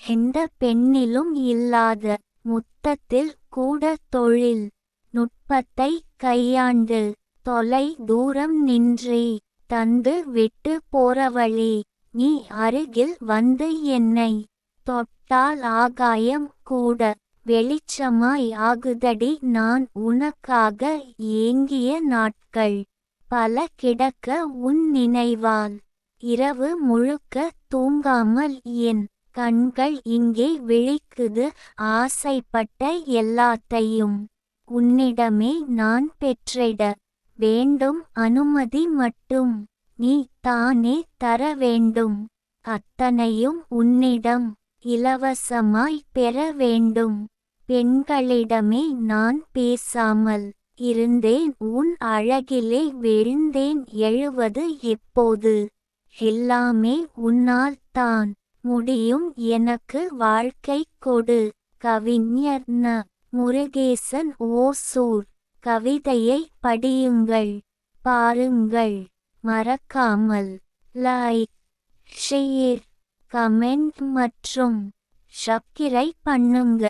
எந்த பெண்ணிலும் இல்லாத முத்தத்தில் கூட தொழில் நுட்பத்தை கையாண்டு தொலை தூரம் நின்றே தந்து விட்டு போறவளே, நீ அருகில் வந்து என்னை தொட்டால் ஆகாயம் கூட வெளிச்சமாய் ஆகுதடி. நான் உனக்காக ஏங்கிய நாட்கள் பல கிடக்க உன் நினைவால் இரவு முழுக்க தூங்காமல் என் கண்கள் இங்கே விழிக்குது. ஆசைப்பட்ட எல்லாத்தையும் உன்னிடமே நான் பெற்றிட வேண்டும், அனுமதி மட்டும் நீ தானே தர வேண்டும். அத்தனையும் உன்னிடம் இலவசமாய் பெற வேண்டும். பெண்களிடமே நான் பேசாமல் இருந்தேன், உன் அழகிலே விழுந்தேன். எழுவது எப்போது? எல்லாமே உன்னால் தான் முடியும், எனக்கு வாழ்க்கை கொடு. கவிஞர் ந. முருகேசன் ஓசூர். கவிதையை படியுங்கள், பாருங்கள். மறக்காமல் லைக், ஷேர், கமெண்ட் மற்றும் சப்ஸ்கிரைப் பண்ணுங்க.